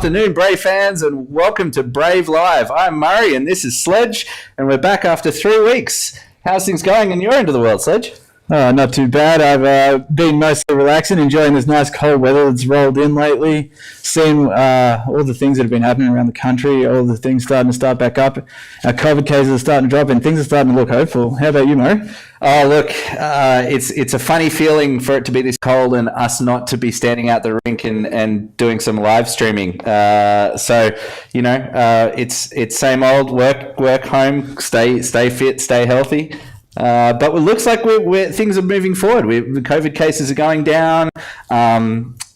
afternoon, Brave fans, and welcome to Brave Live. I'm Murray, and this is Sledge, and we're back after 3 weeks. How's things going in your end of the world, Sledge? Not too bad. I've been mostly relaxing, enjoying this nice cold weather that's rolled in lately, seeing all the things that have been happening around the country, all the things starting to start back up. Our COVID cases are starting to drop, and things are starting to look hopeful. How about you, Mo? Oh, look, it's a funny feeling for it to be this cold and us not to be standing out the rink and doing some live streaming. It's same old work home, stay fit, stay healthy. But it looks like things are moving forward. The COVID cases are going down.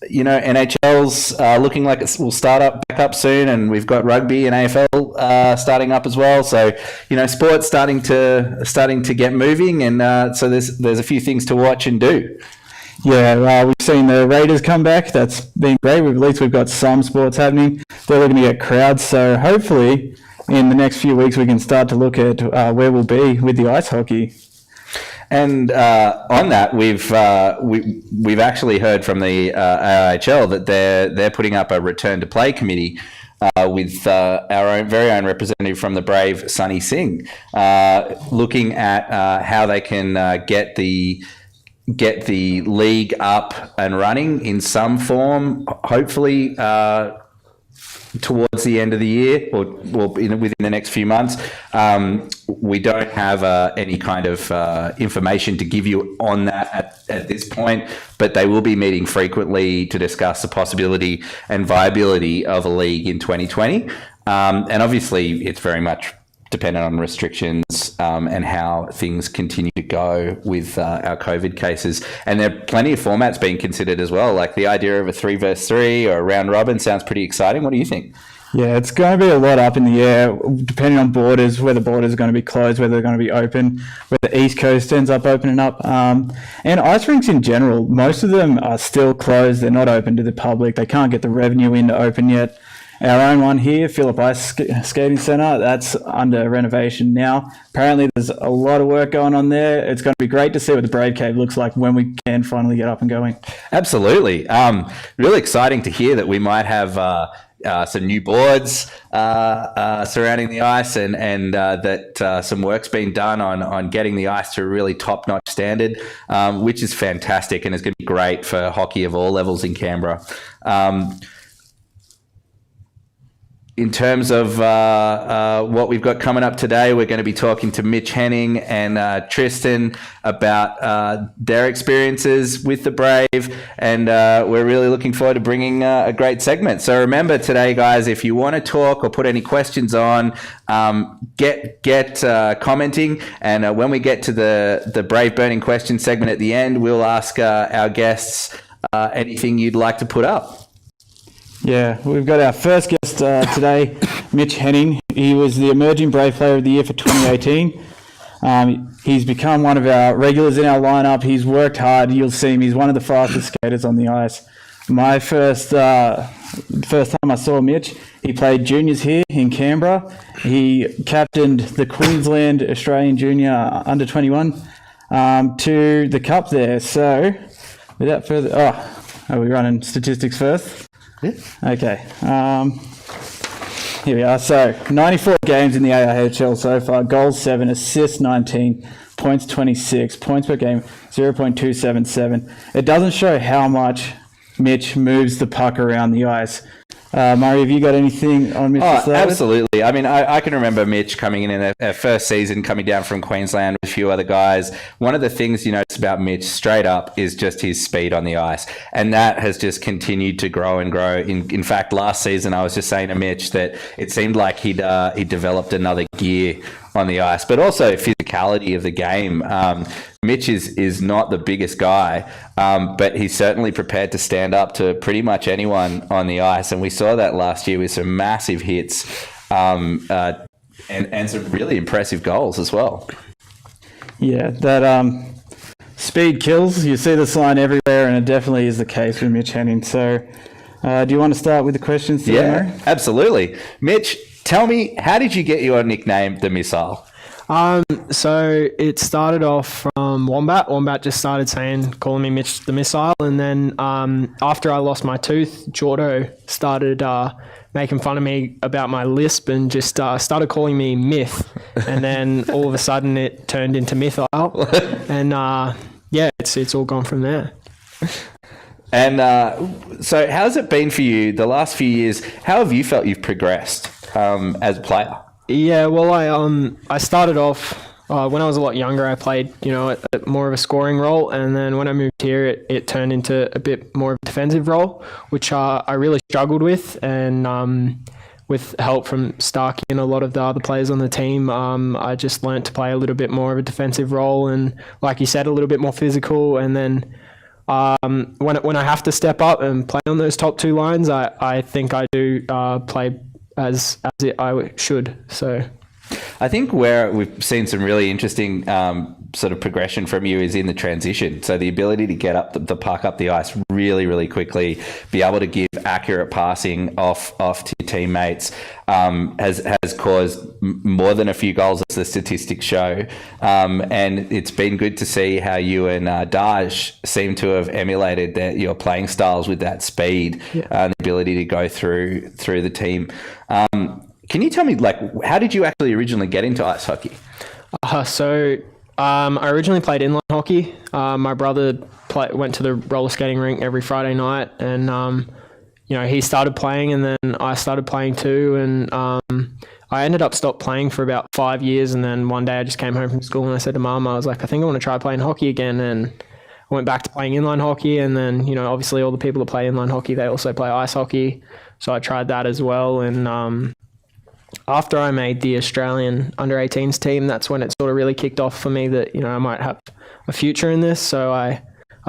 NHL's looking like it will start back up soon, and we've got rugby and AFL starting up as well. So, sports starting to get moving, and so there's a few things to watch and do. Yeah, we've seen the Raiders come back. That's been great. At least we've got some sports happening. They're looking to get crowds, so hopefully in the next few weeks we can start to look at where we'll be with the ice hockey. And on that, we've actually heard from the AIHL that they're putting up a return to play committee with our very own representative from the Brave, Sunny Singh, looking at how they can get the league up and running in some form, hopefully towards the end of the year or within the next few months. We don't have any kind of information to give you on that at this point, but they will be meeting frequently to discuss the possibility and viability of a league in 2020. And obviously it's very much dependent on restrictions and how things continue to go with our COVID cases. And there are plenty of formats being considered as well, like the idea of a 3-3 or a round robin sounds pretty exciting. What do you think? Yeah, it's going to be a lot up in the air, depending on borders, whether borders are going to be closed, whether they're going to be open, whether the East Coast ends up opening up. And ice rinks in general, most of them are still closed. They're not open to the public. They can't get the revenue in to open yet. Our own one here, Phillip Ice Skating Centre, that's under renovation now. Apparently there's a lot of work going on there. It's going to be great to see what the Brave Cave looks like when we can finally get up and going. Absolutely. Really exciting to hear that we might have some new boards surrounding the ice and that some work's been done on getting the ice to a really top-notch standard, which is fantastic and is going to be great for hockey of all levels in Canberra. In terms of what we've got coming up today, we're going to be talking to Mitch Henning and Tristan about their experiences with the Brave, and we're really looking forward to bringing a great segment. So remember today, guys, if you want to talk or put any questions on, get commenting, and when we get to the Brave Burning Question segment at the end, we'll ask our guests anything you'd like to put up. Yeah, we've got our first guest today, Mitch Henning. He was the Emerging Brave Player of the Year for 2018. He's become one of our regulars in our lineup. He's worked hard. You'll see him. He's one of the fastest skaters on the ice. My first time I saw Mitch, he played juniors here in Canberra. He captained the Queensland Australian Junior Under-21 to the Cup there. So, without further... are we running statistics first? Okay. Here we are. So 94 games in the AIHL so far. Goals 7, assists 19, points 26, points per game 0.277. It doesn't show how much Mitch moves the puck around the ice. Murray, have you got anything on Mitch? Absolutely. I mean, I can remember Mitch coming in their first season, coming down from Queensland with a few other guys. One of the things you notice about Mitch straight up is just his speed on the ice. And that has just continued to grow and grow. In fact, last season, I was just saying to Mitch that it seemed like he'd developed another gear on the ice, but also physicality of the game. Mitch is not the biggest guy, but he's certainly prepared to stand up to pretty much anyone on the ice. And we saw that last year with some massive hits and some really impressive goals as well. Yeah, that speed kills. You see this line everywhere, and it definitely is the case with Mitch Henning. So do you want to start with the questions today, Murray? Absolutely. Mitch, tell me, how did you get your nickname, the Missile? So it started off from Wombat. Wombat just started calling me Mitch the Missile, and then after I lost my tooth, Jordo started making fun of me about my lisp and just started calling me Myth. And then all of a sudden it turned into Mythile. And yeah, it's all gone from there. And so how's it been for you the last few years? How have you felt you've progressed as a player? Yeah, well, I started off when I was a lot younger. I played, at more of a scoring role, and then when I moved here, it turned into a bit more of a defensive role, which I really struggled with. And with help from Starkey and a lot of the other players on the team, I just learnt to play a little bit more of a defensive role, and like you said, a little bit more physical. And then when I have to step up and play on those top two lines, I think I do play as I should. So I think where we've seen some really interesting sort of progression from you is in the transition. So the ability to get up the puck up the ice really, really quickly, be able to give accurate passing off to your teammates has caused more than a few goals, as the statistics show. And it's been good to see how you and Daj seem to have emulated your playing styles with that speed and the ability to go through the team. Can you tell me, how did you actually originally get into ice hockey? I originally played inline hockey. My brother went to the roller skating rink every Friday night, and he started playing, and then I started playing too. And I ended up stopped playing for about 5 years, and then one day I just came home from school and I said to Mum, I was like, I think I want to try playing hockey again, and I went back to playing inline hockey. And then obviously all the people that play inline hockey, they also play ice hockey, so I tried that as well. And after I made the Australian under-18s team, that's when it sort of really kicked off for me that, I might have a future in this. So I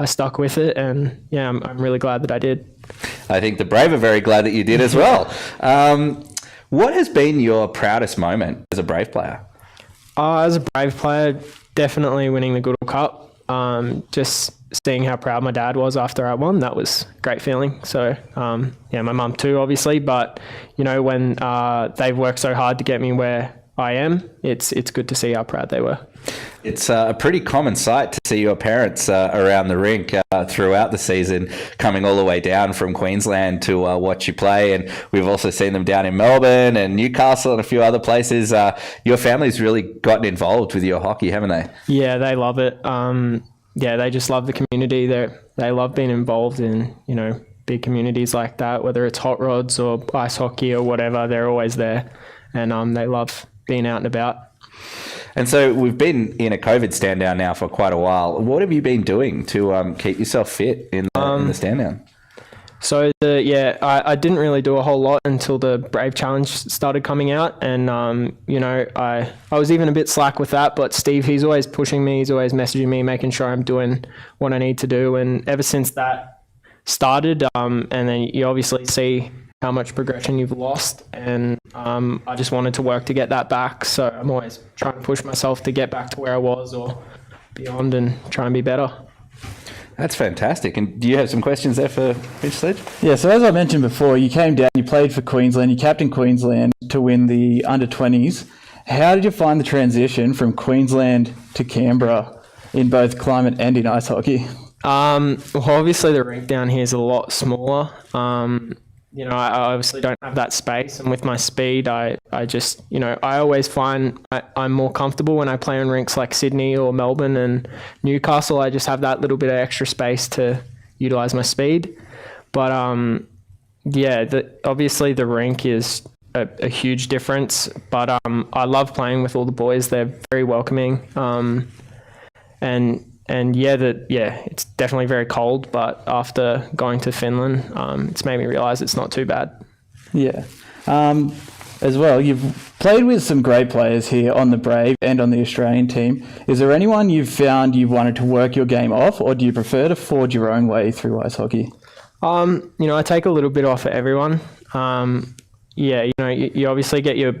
stuck with it, and yeah, I'm really glad that I did. I think the Brave are very glad that you did as well. What has been your proudest moment as a Brave player? As a Brave player, definitely winning the Goodall Cup. Just seeing how proud my dad was after I won, that was a great feeling. So, my mum too, obviously, but when they've worked so hard to get me where I am, it's good to see how proud they were. It's a pretty common sight to see your parents around the rink throughout the season, coming all the way down from Queensland to watch you play. And we've also seen them down in Melbourne and Newcastle and a few other places. Your family's really gotten involved with your hockey, haven't they? Yeah, they love it. They just love the community. They love being involved in, big communities like that, whether it's hot rods or ice hockey or whatever, they're always there. And they love being out and about. And so we've been in a COVID stand down now for quite a while. What have you been doing to keep yourself fit in the stand down? So I didn't really do a whole lot until the Brave Challenge started coming out, and I was even a bit slack with that. But Steve, he's always pushing me, he's always messaging me, making sure I'm doing what I need to do. And ever since that started, and then you obviously see how much progression you've lost, and I just wanted to work to get that back. So I'm always trying to push myself to get back to where I was or beyond and try and be better. That's fantastic. And do you have some questions there for Mitch Sledge? Yeah, so as I mentioned before, you came down, you played for Queensland, you captained Queensland to win the under-20s. How did you find the transition from Queensland to Canberra in both climate and in ice hockey? Well, obviously the rink down here is a lot smaller. I obviously don't have that space, and with my speed, I just, I always find I'm more comfortable when I play on rinks like Sydney or Melbourne and Newcastle. I just have that little bit of extra space to utilize my speed. But obviously the rink is a huge difference. But I love playing with all the boys. They're very welcoming. It's definitely very cold, but after going to Finland, it's made me realise it's not too bad. Yeah. As well, you've played with some great players here on the Brave and on the Australian team. Is there anyone you've found you've wanted to work your game off, or do you prefer to forge your own way through ice hockey? I take a little bit off of everyone. You obviously get your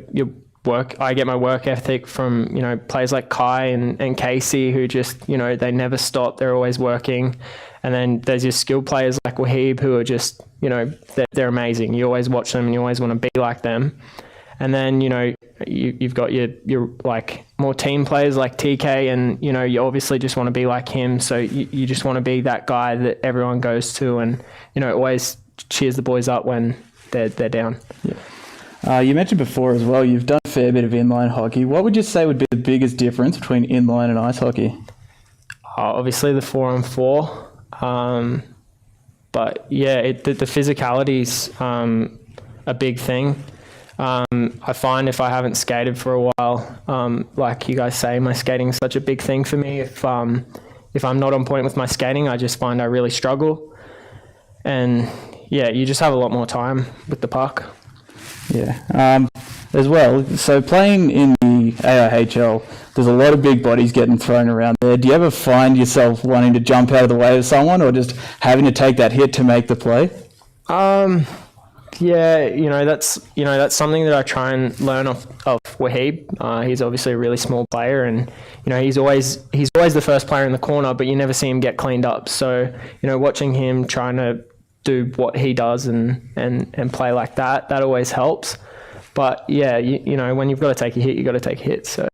work. I get my work ethic from, players like Kai and Casey, who just, they never stop. They're always working. And then there's your skilled players like Wahib, who are just, they're amazing. You always watch them and you always want to be like them. And then, you've got your like more team players like TK, and, you obviously just want to be like him. So you just want to be that guy that everyone goes to and, always cheers the boys up when they're down. You mentioned before as well, you've done a fair bit of inline hockey. What would you say would be the biggest difference between inline and ice hockey? Obviously the 4-on-4, but yeah, the physicality's a big thing. I find if I haven't skated for a while, like you guys say, my skating's such a big thing for me. If I'm not on point with my skating, I just find I really struggle. And yeah, you just have a lot more time with the puck. Yeah. As well, so playing in the AIHL, there's a lot of big bodies getting thrown around there. Do you ever find yourself wanting to jump out of the way of someone, or just having to take that hit to make the play? Yeah, that's something that I try and learn off Wahib. He's obviously a really small player, and he's always the first player in the corner, but you never see him get cleaned up. So watching him trying to do what he does and play like that always helps. But yeah, when you've got to take a hit, you've got to take a hit. So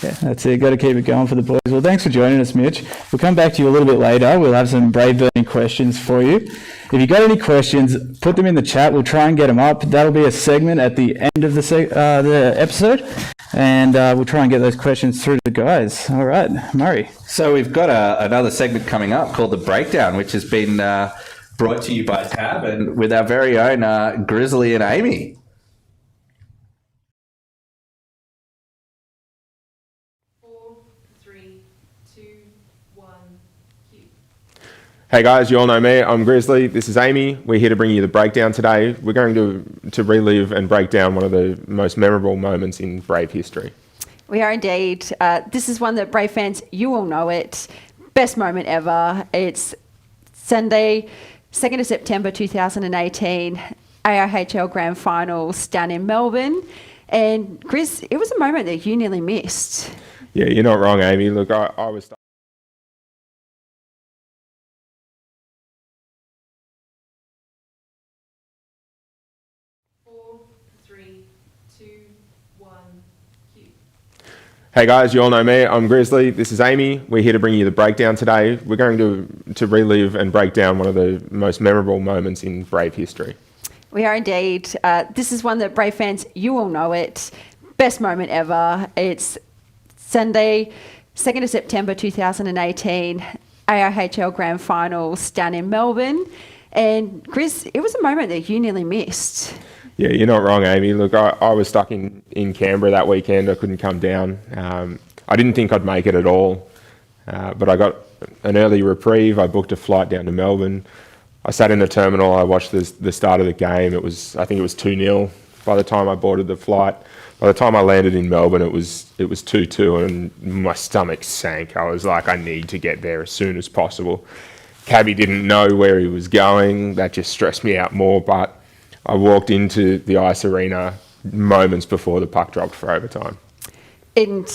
yeah, that's it. Got to keep it going for the boys. Well, thanks for joining us, Mitch. We'll come back to you a little bit later. We'll have some brave burning questions for you. If you got any questions, put them in the chat. We'll try and get them up. That'll be a segment at the end of the episode, and we'll try and get those questions through to the guys. All right, Murray. So we've got another segment coming up called The Breakdown, which has been brought to you by Tab and with our very own Grizzly and Amy. Hey guys, you all know me. I'm Grizzly. This is Amy. We're here to bring you the breakdown today. We're going to relive and break down one of the most memorable moments in Brave history. We are indeed. This is one that Brave fans, you all know it. Best moment ever. It's Sunday, 2nd of September 2018, AIHL Grand Finals down in Melbourne. And Grizz, it was a moment that you nearly missed. Yeah, you're not wrong, Amy. Look, I was... Hey guys, you all know me. I'm Grizzly. This is Amy. We're here to bring you the breakdown today. We're going to relive and break down one of the most memorable moments in Brave history. We are indeed. This is one that Brave fans, you all know it. Best moment ever. It's Sunday, 2nd of September 2018, AIHL Grand Finals down in Melbourne. And Grizz, it was a moment that you nearly missed. Yeah, you're not wrong, Amy. Look, I was stuck in Canberra that weekend. I couldn't come down. I didn't think I'd make it at all, but I got an early reprieve. I booked a flight down to Melbourne. I sat in the terminal. I watched the start of the game. I think it was 2-0 by the time I boarded the flight. By the time I landed in Melbourne, it was 2-2, and my stomach sank. I was like, I need to get there as soon as possible. Cabby didn't know where he was going. That just stressed me out more, but I walked into the ice arena moments before the puck dropped for overtime. And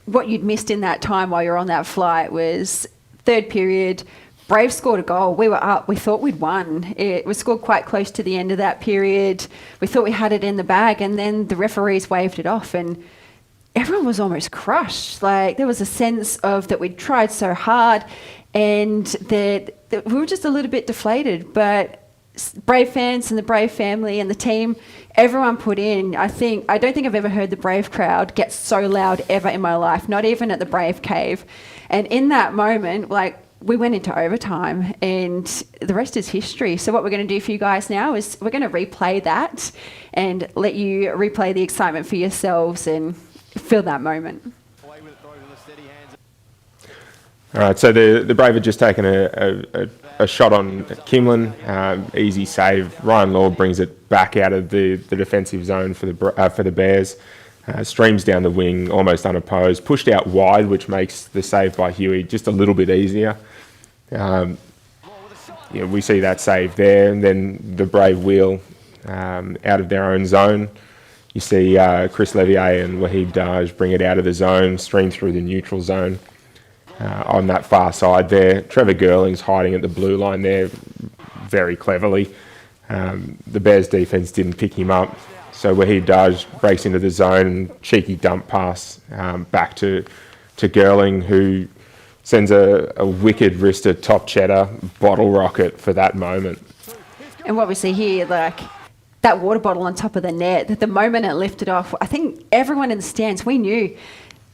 what you'd missed in that time while you're on that flight was third period, Brave scored a goal. We were up. We thought we'd won. It was scored quite close to the end of that period. We thought we had it in the bag, and then the referees waved it off, and everyone was almost crushed. Like, there was a sense of that we'd tried so hard, and that we were just a little bit deflated, but Brave fans and the Brave family and the team, everyone put in. I don't think I've ever heard the Brave crowd get so loud ever in my life, not even at the Brave Cave. And in that moment, we went into overtime, and the rest is history. So what we're going to do for you guys now is we're going to replay that and let you replay the excitement for yourselves and feel that moment. All right, so the Brave had just taken a shot on Kimlin, easy save. Ryan Law brings it back out of the defensive zone for the Bears, streams down the wing almost unopposed, pushed out wide, which makes the save by Huey just a little bit easier. We see that save there, and then the Brave wheel out of their own zone. You see Chris Levier and Wahib Daj bring it out of the zone, stream through the neutral zone. On that far side there, Trevor Girling's hiding at the blue line there very cleverly. The Bears defence didn't pick him up, so Wahib Daj breaks into the zone and cheeky dump pass back to Girling, who sends a wicked wristed top cheddar bottle rocket for that moment. And what we see here, that water bottle on top of the net, that the moment it lifted off, I think everyone in the stands, we knew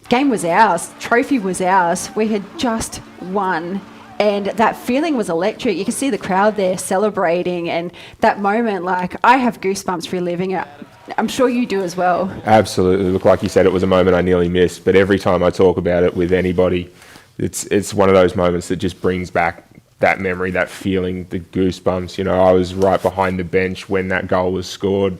game was ours, trophy was ours. We had just won. And that feeling was electric. You can see the crowd there celebrating, and that moment, like, I have goosebumps reliving it. I'm sure you do as well. Absolutely. Look, like you said, it was a moment I nearly missed, but every time I talk about it with anybody, it's one of those moments that just brings back that memory, that feeling, the goosebumps. You know, I was right behind the bench when that goal was scored,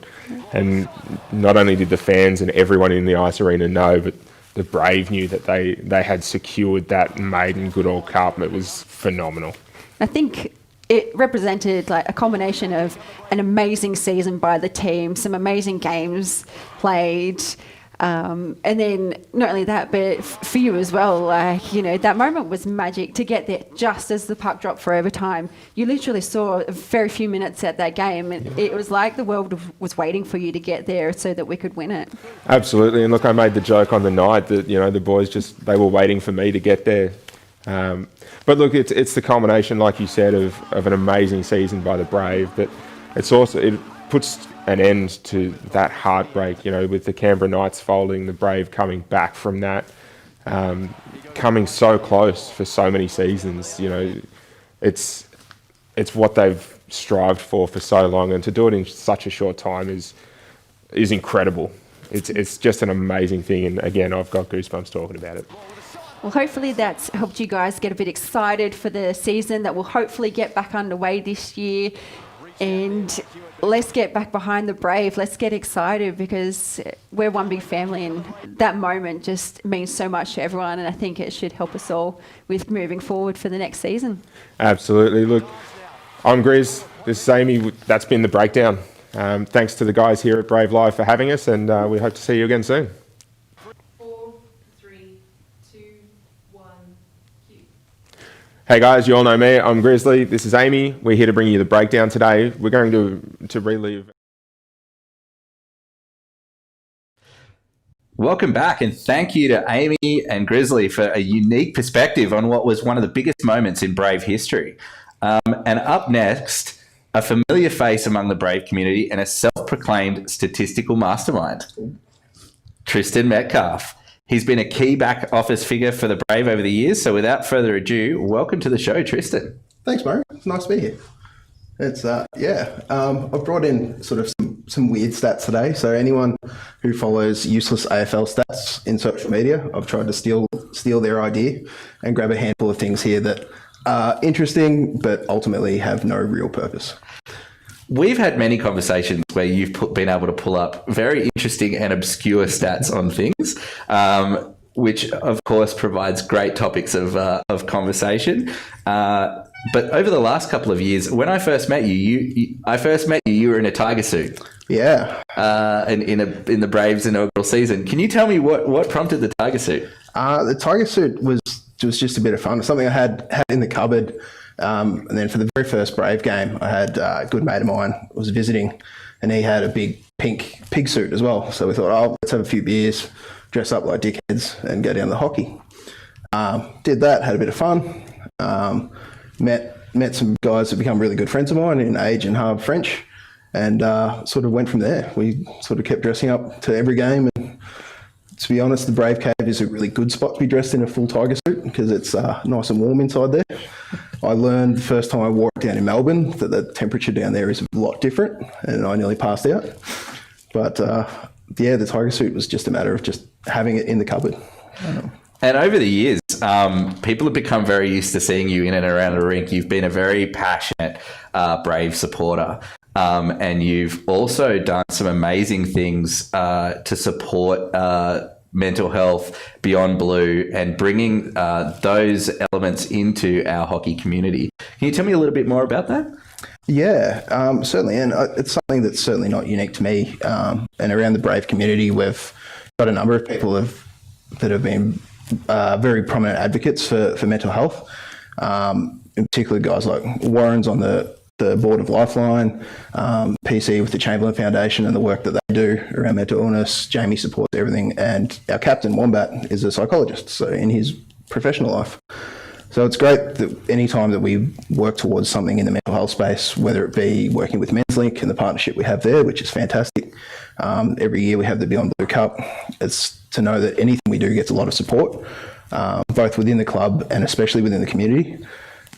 and not only did the fans and everyone in the ice arena know, but the Brave knew that they had secured that maiden Goodall Cup. It was phenomenal. I think it represented like a combination of an amazing season by the team, some amazing games played, and then not only that, but for you as well, like, you know, that moment was magic to get there just as the puck dropped for overtime. You literally saw a very few minutes at that game, and it was like the world was waiting for you to get there so that we could win it. Absolutely. And look, I made the joke on the night that, you know, the boys they were waiting for me to get there. But look, it's the culmination, like you said, of an amazing season by the Brave, but it puts an end to that heartbreak, you know, with the Canberra Knights folding, the Brave coming back from that, coming so close for so many seasons. You know, it's what they've strived for so long, and to do it in such a short time is incredible. It's just an amazing thing, and again, I've got goosebumps talking about it. Well, hopefully that's helped you guys get a bit excited for the season that will hopefully get back underway this year. And let's get back behind the Brave. Let's get excited, because we're one big family, and that moment just means so much to everyone. And I think it should help us all with moving forward for the next season. Absolutely. Look, I'm Grizz. This is Amy. That's been The Breakdown. Thanks to the guys here at Brave Live for having us, and we hope to see you again soon. 4, 3, 2, 1, cue. Hey guys, you all know me. I'm Grizzly. This is Amy. We're here to bring you The Breakdown today. We're going to relive. Welcome back, and thank you to Amy and Grizzly for a unique perspective on what was one of the biggest moments in Brave history. And up next, a familiar face among the Brave community and a self-proclaimed statistical mastermind, Tristan Metcalf. He's been a key back office figure for the Brave over the years. So without further ado, welcome to the show, Tristan. Thanks, Murray. It's nice to be here. It's I've brought in sort of some weird stats today. So anyone who follows useless AFL stats in social media, I've tried to steal their idea and grab a handful of things here that are interesting but ultimately have no real purpose. We've had many conversations where you've been able to pull up very interesting and obscure stats on things, which of course provides great topics of conversation. But over the last couple of years, when I first met you, you were in a tiger suit. Yeah. In the Braves inaugural season. Can you tell me what prompted the tiger suit? The tiger suit was just a bit of fun. Something I had in the cupboard. And then for the very first Brave game, I had a good mate of mine was visiting, and he had a big pink pig suit as well. So we thought, let's have a few beers, dress up like dickheads, and go down to hockey. Did that, had a bit of fun. Met some guys that become really good friends of mine in Age and Harb French, and sort of went from there. We sort of kept dressing up to every game, and to be honest, the Brave Cave is a really good spot to be dressed in a full tiger suit because it's nice and warm inside there. I learned the first time I wore it down in Melbourne that the temperature down there is a lot different, and I nearly passed out. But the tiger suit was just a matter of just having it in the cupboard. And over the years, people have become very used to seeing you in and around the rink. You've been a very passionate Brave supporter. And you've also done some amazing things to support mental health beyond blue and bringing those elements into our hockey community. Can you tell me a little bit more about that? Yeah, certainly. And it's something that's certainly not unique to me. And around the Brave community, we've got a number of people that have been very prominent advocates for mental health, in particular guys like Warren's on the board of Lifeline, PC with the Chamberlain Foundation and the work that they do around mental illness. Jamie supports everything, and our captain Wombat is a psychologist, so in his professional life. So it's great that any time that we work towards something in the mental health space, whether it be working with Men's Link and the partnership we have there, which is fantastic. Every year we have the Beyond Blue Cup. It's to know that anything we do gets a lot of support, both within the club and especially within the community.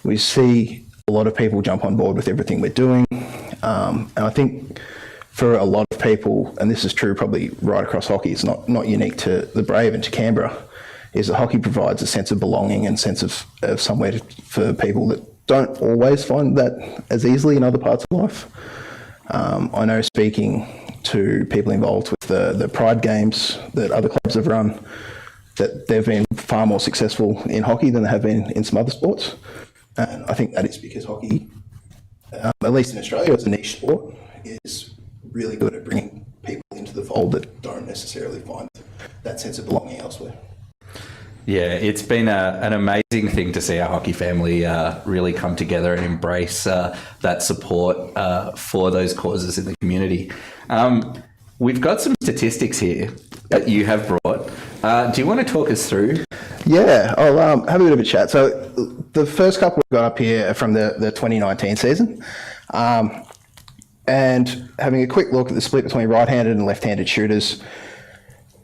We see a lot of people jump on board with everything we're doing. And I think for a lot of people, and this is true probably right across hockey, it's not unique to the Brave and to Canberra, is that hockey provides a sense of belonging and sense of somewhere for people that don't always find that as easily in other parts of life. I know, speaking to people involved with the Pride Games that other clubs have run, that they've been far more successful in hockey than they have been in some other sports. And I think that is because hockey, at least in Australia, as a niche sport, is really good at bringing people into the fold that don't necessarily find that sense of belonging elsewhere. Yeah, it's been an amazing thing to see our hockey family really come together and embrace that support for those causes in the community. We've got some statistics here that you have brought. Do you want to talk us through? Yeah, I'll have a bit of a chat. So the first couple we've got up here are from the 2019 season. And having a quick look at the split between right-handed and left-handed shooters,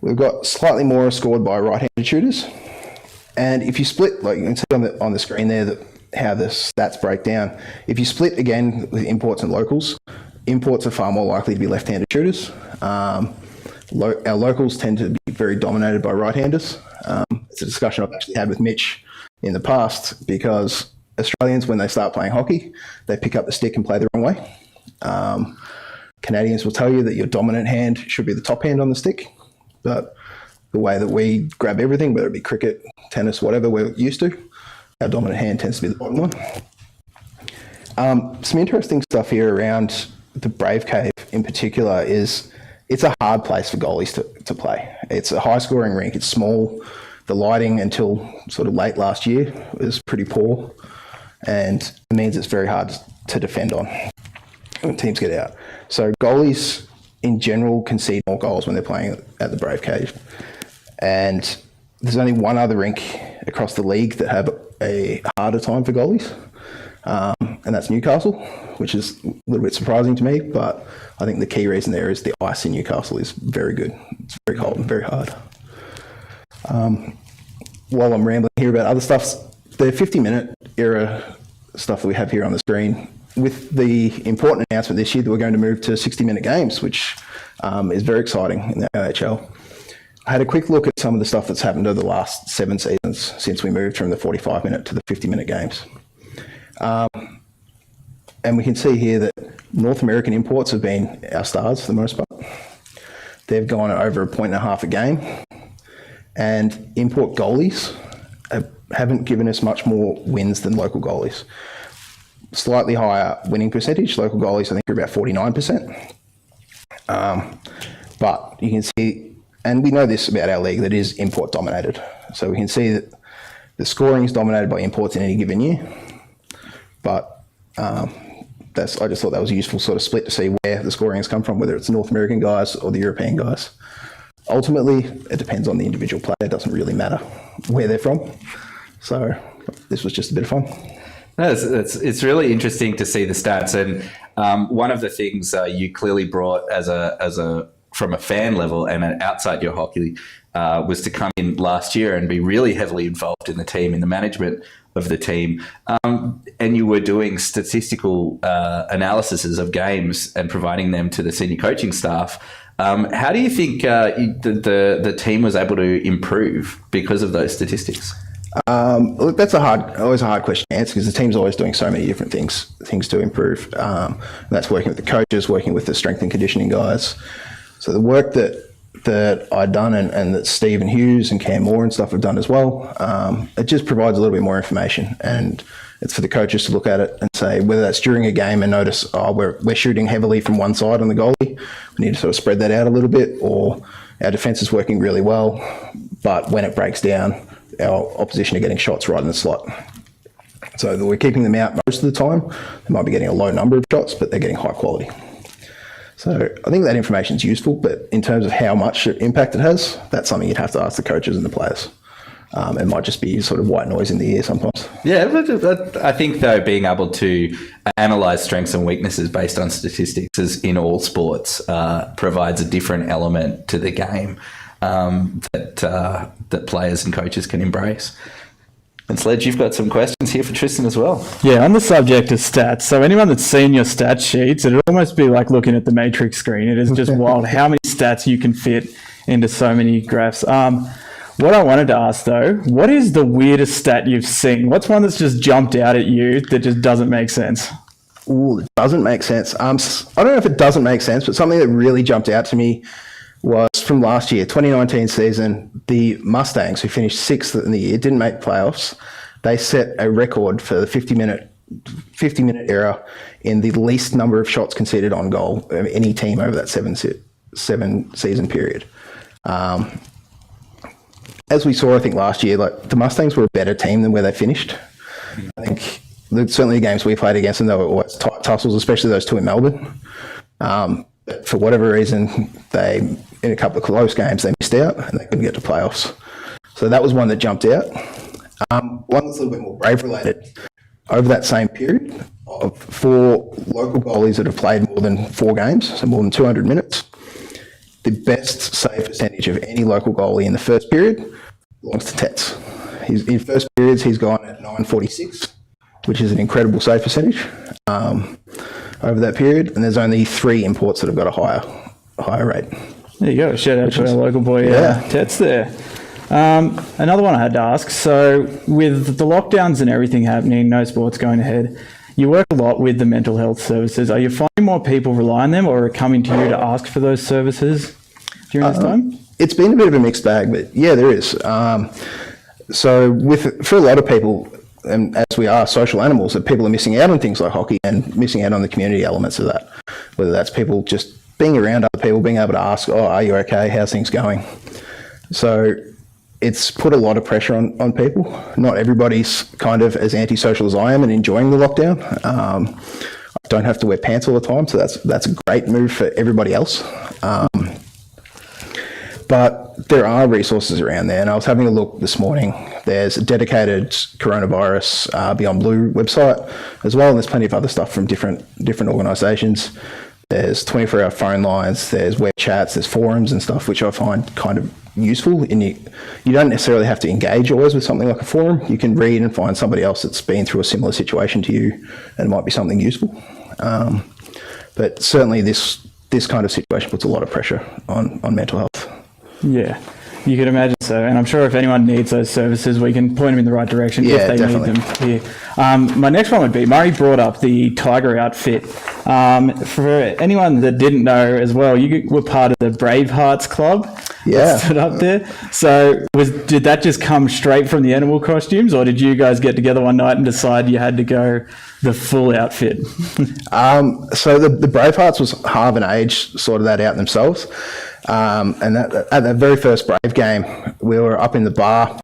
we've got slightly more scored by right-handed shooters. And if you split, like you can see on the screen there, how the stats break down. If you split again with imports and locals, imports are far more likely to be left-handed shooters. Our locals tend to be very dominated by right-handers. It's a discussion I've actually had with Mitch in the past, because Australians, when they start playing hockey, they pick up the stick and play the wrong way. Canadians will tell you that your dominant hand should be the top hand on the stick, but the way that we grab everything, whether it be cricket, tennis, whatever we're used to, our dominant hand tends to be the bottom one. Some interesting stuff here around the Brave Cave in particular is it's a hard place for goalies to play. It's a high scoring rink, it's small. The lighting until sort of late last year was pretty poor, and it means it's very hard to defend on when teams get out. So goalies in general concede more goals when they're playing at the Brave Cave. And there's only one other rink across the league that have a harder time for goalies, and that's Newcastle, which is a little bit surprising to me, but I think the key reason there is the ice in Newcastle is very good. It's very cold and very hard. While I'm rambling here about other stuff, the 50-minute era stuff that we have here on the screen, with the important announcement this year that we're going to move to 60-minute games, which is very exciting in the AHL. I had a quick look at some of the stuff that's happened over the last 7 seasons since we moved from the 45-minute to the 50-minute games. And we can see here that North American imports have been our stars for the most part. They've gone over 1.5 points a game. And import goalies haven't given us much more wins than local goalies. Slightly higher winning percentage. Local goalies, I think, are about 49%. But you can see, and we know this about our league, that is import dominated. So we can see that the scoring is dominated by imports in any given year. But I just thought that was a useful sort of split to see where the scoring has come from, whether it's the North American guys or the European guys. Ultimately, it depends on the individual player. It doesn't really matter where they're from. So this was just a bit of fun. It's really interesting to see the stats, and one of the things you clearly brought as a from a fan level and outside your hockey was to come in last year and be really heavily involved in the team, in the management of the team, and you were doing statistical analyses of games and providing them to the senior coaching staff. How do you think the team was able to improve because of those statistics? Look, that's always a hard question to answer, because the team's always doing so many different things to improve. That's working with the coaches, working with the strength and conditioning guys. So the work that I'd done and that Steve and Hughes and Cam Moore and stuff have done as well, it just provides a little bit more information, and it's for the coaches to look at it and say, whether that's during a game and notice, we're shooting heavily from one side on the goalie, we need to sort of spread that out a little bit, or our defence is working really well, but when it breaks down, our opposition are getting shots right in the slot. So we're keeping them out most of the time. They might be getting a low number of shots, but they're getting high quality. So I think that information is useful, but in terms of how much impact it has, that's something you'd have to ask the coaches and the players. It might just be sort of white noise in the ear sometimes. Yeah, but I think, though, being able to analyse strengths and weaknesses based on statistics is in all sports provides a different element to the game that players and coaches can embrace. And Sledge, you've got some questions here for Tristan as well. Yeah, on the subject of stats, so anyone that's seen your stat sheets, it'd almost be like looking at the matrix screen. It is just wild how many stats you can fit into so many graphs. What I wanted to ask though, what is the weirdest stat you've seen? What's one that's just jumped out at you that just doesn't make sense? Ooh, it doesn't make sense. I don't know if it doesn't make sense, but something that really jumped out to me was from last year, 2019 season, the Mustangs, who finished 6th in the year, didn't make playoffs. They set a record for the 50-minute era in the least number of shots conceded on goal of any team over that seven season period. As we saw, I think last year, like the Mustangs were a better team than where they finished. I think certainly the games we played against them, they were always tight tussles, especially those two in Melbourne. But for whatever reason, in a couple of close games, they missed out and they couldn't get to playoffs. So that was one that jumped out. One that's a little bit more Brave related. Over that same period, of 4 local goalies that have played more than 4 games, so more than 200 minutes, the best save percentage of any local goalie in the first period belongs to Tets. In first periods, he's gone at 946, which is an incredible save percentage over that period. And there's only 3 imports that have got a higher rate. There you go. Shout out to our local boy, Tets there. Another one I had to ask. So with the lockdowns and everything happening, no sports going ahead, you work a lot with the mental health services. Are you finding more people rely on them or are coming to you to ask for those services during this time? It's been a bit of a mixed bag, but yeah, there is. So for a lot of people, and as we are social animals, that people are missing out on things like hockey and missing out on the community elements of that. Whether that's people just being around other people, being able to ask, oh, are you okay? How's things going? So it's put a lot of pressure on people. Not everybody's kind of as antisocial as I am and enjoying the lockdown. I don't have to wear pants all the time, so that's a great move for everybody else. But there are resources around there, and I was having a look this morning. There's a dedicated coronavirus Beyond Blue website as well, and there's plenty of other stuff from different organisations. There's 24-hour phone lines, there's web chats, there's forums and stuff, which I find kind of useful. And you don't necessarily have to engage always with something like a forum. You can read and find somebody else that's been through a similar situation to you, and it might be something useful. But certainly this kind of situation puts a lot of pressure on mental health. Yeah, you could imagine so. And I'm sure if anyone needs those services, we can point them in the right direction if they definitely need them here. My next one would be, Murray brought up the Tiger outfit. For anyone that didn't know as well, you were part of the Bravehearts Club. Yeah. Stood up there. So did that just come straight from the animal costumes, or did you guys get together one night and decide you had to go the full outfit? So the Bravehearts was Harv and Age sorted that out themselves. And at the very first Brave game, we were up in the bar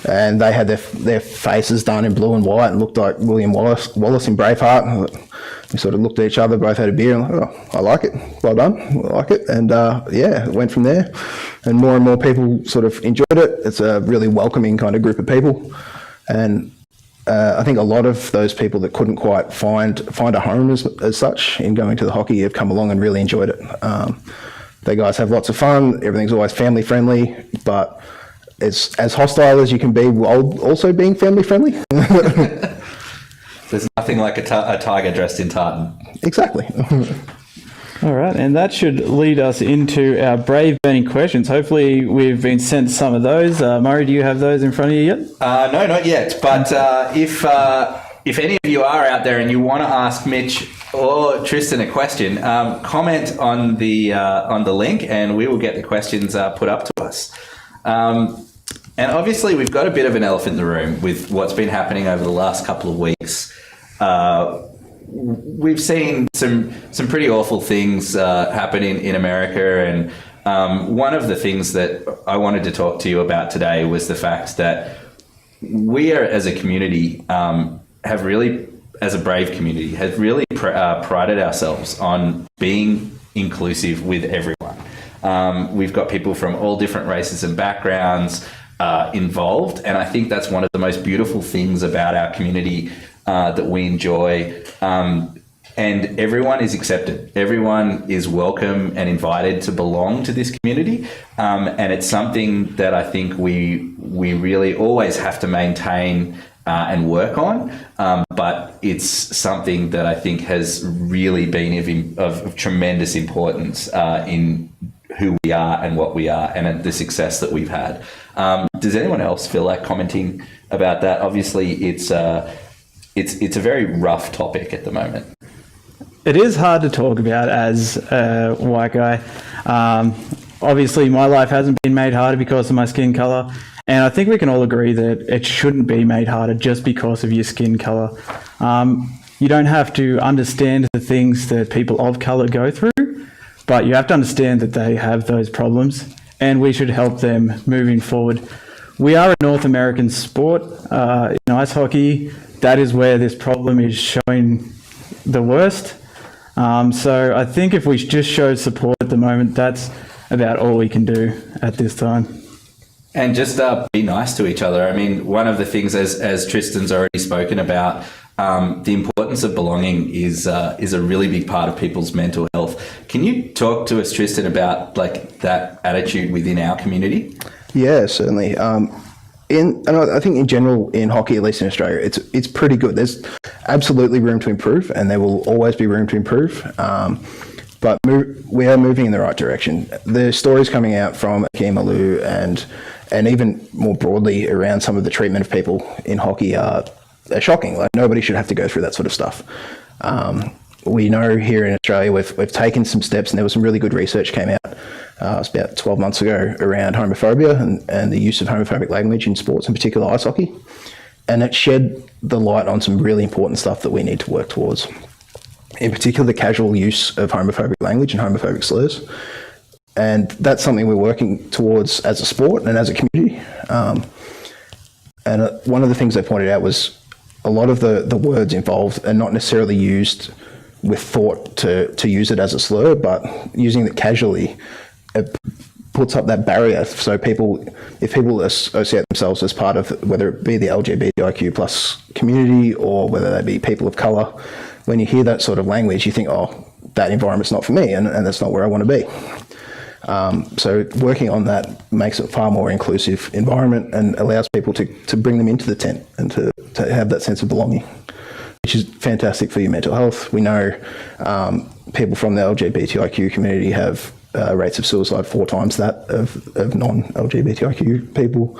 and they had their faces done in blue and white and looked like William Wallace in Braveheart. We sort of looked at each other, both had a beer, and like, oh, I like it. Well done. I like it. And it went from there. And more people sort of enjoyed it. It's a really welcoming kind of group of people. And I think a lot of those people that couldn't quite find a home as such in going to the hockey have come along and really enjoyed it. They guys have lots of fun. Everything's always family friendly, but it's as hostile as you can be while also being family friendly. There's nothing like a tiger dressed in tartan. Exactly. All right, and that should lead us into our Brave burning questions. Hopefully we've been sent some of those. Murray, do you have those in front of you yet? No, not yet. But if any of you are out there and you want to ask Mitch or Tristan a question, comment on the link and we will get the questions put up to us. And obviously we've got a bit of an elephant in the room with what's been happening over the last couple of weeks. We've seen some pretty awful things happen in America, and one of the things that I wanted to talk to you about today was the fact that we are, as a community, have really, as a Brave community, have really prided ourselves on being inclusive with everyone. We've got people from all different races and backgrounds. involved. And I think that's one of the most beautiful things about our community that we enjoy. And everyone is accepted. Everyone is welcome and invited to belong to this community. And it's something that I think we really always have to maintain and work on. But it's something that I think has really been of tremendous importance in who we are and what we are and the success that we've had. Does anyone else feel like commenting about that? Obviously, it's a very rough topic at the moment. It is hard to talk about as a white guy. Obviously, my life hasn't been made harder because of my skin colour. And I think we can all agree that it shouldn't be made harder just because of your skin colour. You don't have to understand the things that people of colour go through, but you have to understand that they have those problems and we should help them moving forward. We are a North American sport. In ice hockey, that is where this problem is showing the worst. So I think if we just show support at the moment, that's about all we can do at this time. And just be nice to each other. I mean, one of the things, as Tristan's already spoken about, the importance of belonging is a really big part of people's mental health. Can you talk to us, Tristan, about like that attitude within our community? Yeah, certainly. And I think in general in hockey, at least in Australia, it's pretty good. There's absolutely room to improve, and there will always be room to improve. But we are moving in the right direction. The stories coming out from Akimalu and even more broadly around some of the treatment of people in hockey are shocking. Like, nobody should have to go through that sort of stuff. We know here in Australia we've taken some steps, and there was some really good research came out. It was about 12 months ago around homophobia and the use of homophobic language in sports, in particular ice hockey. And it shed the light on some really important stuff that we need to work towards. In particular, the casual use of homophobic language and homophobic slurs. And that's something we're working towards as a sport and as a community. And one of the things they pointed out was a lot of the words involved are not necessarily used with thought to use it as a slur, but using it casually, it puts up that barrier. So if people associate themselves as part of, whether it be the LGBTIQ plus community or whether they be people of colour, when you hear that sort of language, you think, oh, that environment's not for me, and that's not where I want to be. So working on that makes it a far more inclusive environment and allows people to bring them into the tent and to have that sense of belonging, which is fantastic for your mental health. We know people from the LGBTIQ community have rates of suicide 4 times that of non-LGBTIQ people.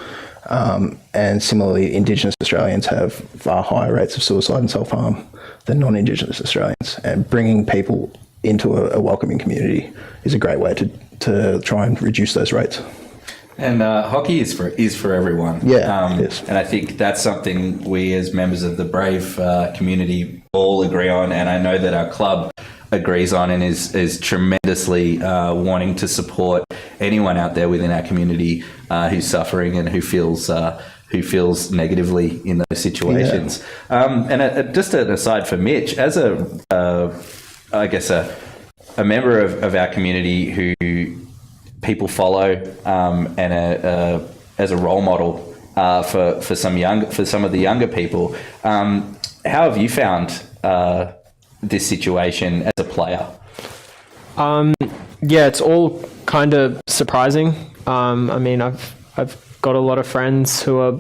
And similarly, Indigenous Australians have far higher rates of suicide and self-harm than non-Indigenous Australians. And bringing people into a welcoming community is a great way to try and reduce those rates. And hockey is for everyone. Yeah, yes. And I think that's something we as members of the Brave community all agree on, and I know that our club agrees on and is tremendously wanting to support anyone out there within our community who's suffering and who feels negatively in those situations. Yeah. And just an aside for Mitch, as I guess a member of our community who people follow and as a role model for some of the younger people, how have you found this situation as a player? Yeah, it's all kind of surprising. I mean, I've got a lot of friends who are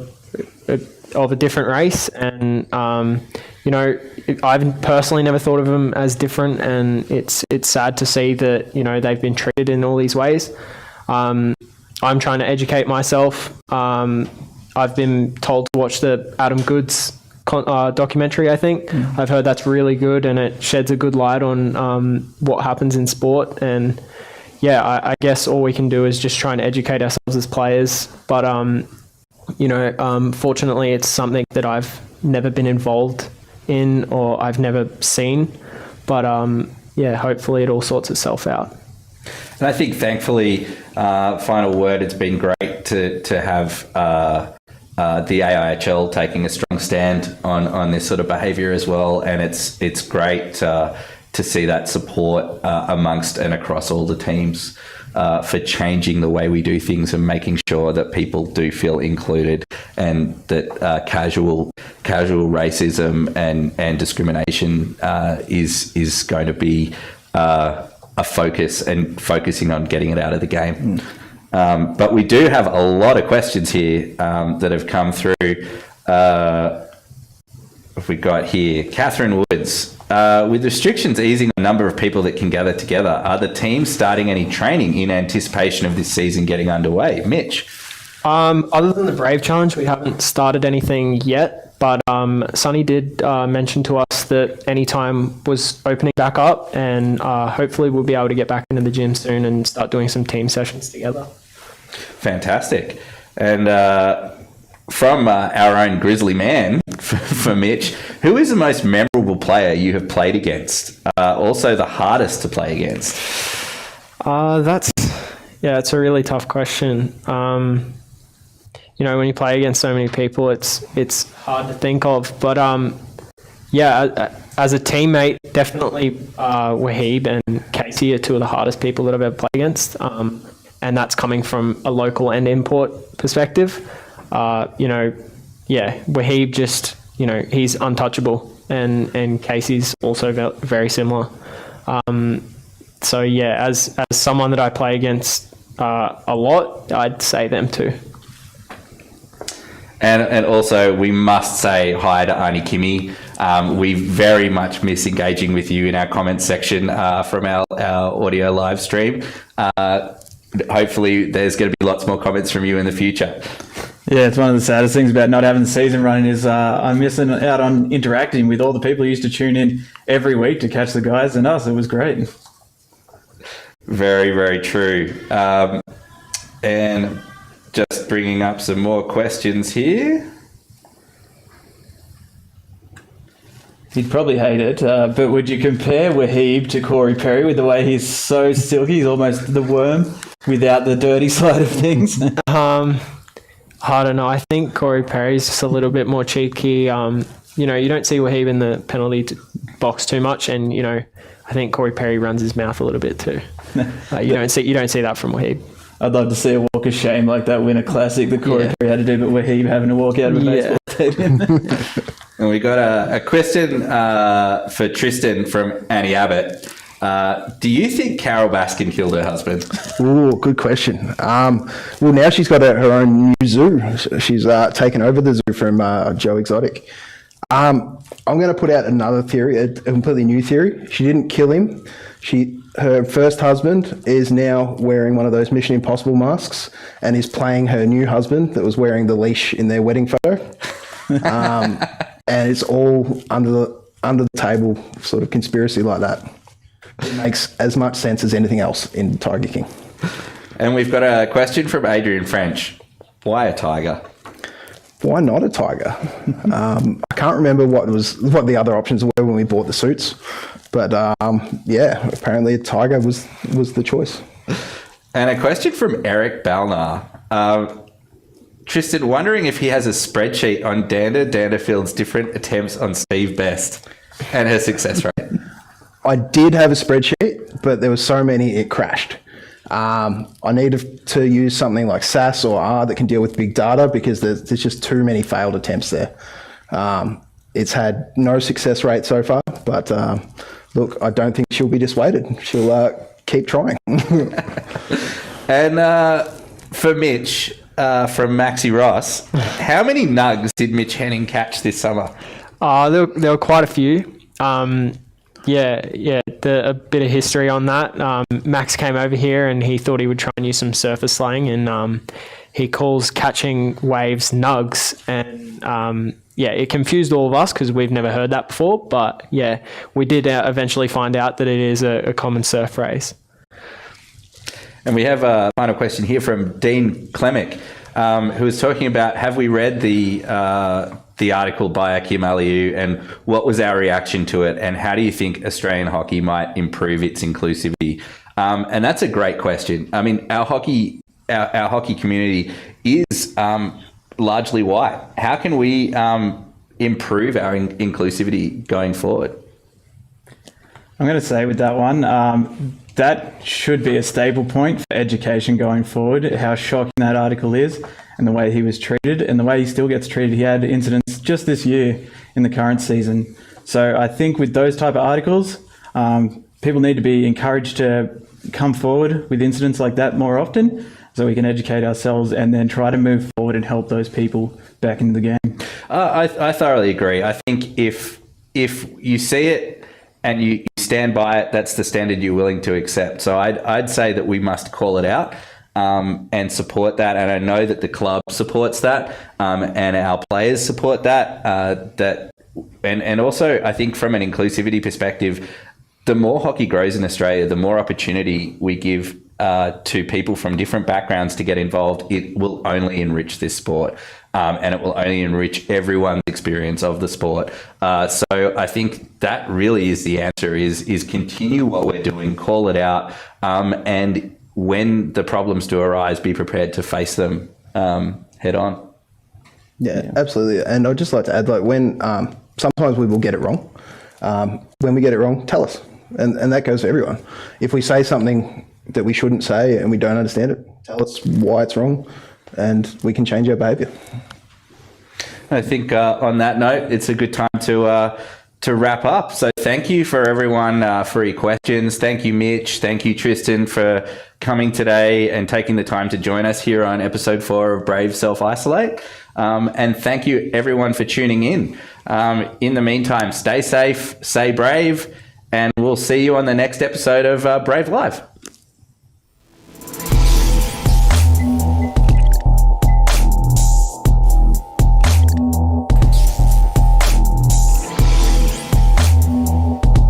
of a different race, and you know, I've personally never thought of them as different, and it's sad to see that, you know, they've been treated in all these ways. I'm trying to educate myself. I've been told to watch the Adam Goods documentary, I think. I've heard that's really good, and it sheds a good light on what happens in sport. And yeah, I guess all we can do is just try and educate ourselves as players. But you know, fortunately, it's something that I've never been involved in or I've never seen. But yeah, hopefully it all sorts itself out. And I think, thankfully, final word, it's been great to have the AIHL taking a strong stand on this sort of behaviour as well, and it's great to see that support amongst and across all the teams. for changing the way we do things and making sure that people do feel included, and that casual racism and discrimination is going to be a focus, and focusing on getting it out of the game. But we do have a lot of questions here that have come through. What we got here? Catherine Woods. With restrictions easing the number of people that can gather together, are the teams starting any training in anticipation of this season getting underway? Mitch? Other than the Brave Challenge, we haven't started anything yet, but Sonny did mention to us that Anytime was opening back up, and hopefully we'll be able to get back into the gym soon and start doing some team sessions together. Fantastic. And from our own Grizzly man, for Mitch, who is the most memorable player you have played against? Also the hardest to play against? It's a really tough question. When you play against so many people, it's hard to think of. But as a teammate, definitely Wahib and Casey are two of the hardest people that I've ever played against. And that's coming from a local and import perspective. Wahib just, he's untouchable, and Casey's also very similar. As someone that I play against a lot, I'd say them too. And also, we must say hi to Arnie Kimmy. We very much miss engaging with you in our comments section from our audio live stream. Hopefully, there's going to be lots more comments from you in the future. Yeah, it's one of the saddest things about not having the season running is I'm missing out on interacting with all the people who used to tune in every week to catch the guys and us. It was great. Very, very true. And just bringing up some more questions here. He'd probably hate it, but would you compare Wahib to Corey Perry with the way he's so silky? He's almost the worm without the dirty side of things. I don't know. I think Corey Perry's just a little bit more cheeky. You don't see Wahib in the penalty box too much, and I think Corey Perry runs his mouth a little bit too. You don't see that from Wahib. I'd love to see a walk of shame like that Winter Classic that Corey Perry had to do, but Wahib having to walk out of a baseball stadium. And we got a question for Tristan from Annie Abbott. Do you think Carol Baskin killed her husband? Ooh, good question. Well, now she's got her own new zoo. She's taken over the zoo from Joe Exotic. I'm going to put out another theory, a completely new theory. She didn't kill him. Her first husband is now wearing one of those Mission Impossible masks and is playing her new husband that was wearing the leash in their wedding photo. And it's all under the table sort of conspiracy like that. It makes as much sense as anything else in Tiger King. And we've got a question from Adrian French. Why a tiger? Why not a tiger? I can't remember what the other options were when we bought the suits, but apparently a tiger was the choice. And a question from Eric Balnar. Tristan, wondering if he has a spreadsheet on Danda Danderfield's different attempts on Steve Best and her success rate. I did have a spreadsheet, but there were so many it crashed. I needed to use something like SAS or R that can deal with big data because there's just too many failed attempts there. It's had no success rate so far, but look, I don't think she'll be dissuaded. She'll keep trying. And for Mitch, from Maxi Ross, how many nugs did Mitch Henning catch this summer? There were quite a few. A bit of history on that. Max came over here and he thought he would try and use some surfer slang, and he calls catching waves nugs, and it confused all of us because we've never heard that before. But we did eventually find out that it is a common surf phrase. And we have a final question here from Dean Klemick, who is talking about, have we read the article by Akim Aliu, and what was our reaction to it, and how do you think Australian hockey might improve its inclusivity? And that's a great question. I mean, our hockey community is largely white. How can we improve our inclusivity going forward? I'm going to say with that one, that should be a staple point for education going forward, how shocking that article is and the way he was treated and the way he still gets treated. He had incidents just this year in the current season. So I think with those type of articles, people need to be encouraged to come forward with incidents like that more often so we can educate ourselves and then try to move forward and help those people back into the game. I thoroughly agree. I think if you see it and you stand by it, that's the standard you're willing to accept. So I'd say that we must call it out and support that. And I know that the club supports that and our players support that. And also, I think from an inclusivity perspective, the more hockey grows in Australia, the more opportunity we give to people from different backgrounds to get involved. It will only enrich this sport. And it will only enrich everyone's experience of the sport. So I think that really is the answer, is continue what we're doing, call it out, and when the problems do arise, be prepared to face them head on. Yeah, absolutely. And I'd just like to add, like, when sometimes we will get it wrong. When we get it wrong, tell us. And that goes for everyone. If we say something that we shouldn't say and we don't understand it, tell us why it's wrong, and we can change our behaviour. I think on that note, it's a good time to wrap up. So thank you for everyone for your questions. Thank you, Mitch. Thank you, Tristan, for coming today and taking the time to join us here on episode 4 of Brave Self-Isolate. And thank you, everyone, for tuning in. In the meantime, stay safe, stay brave, and we'll see you on the next episode of Brave Live.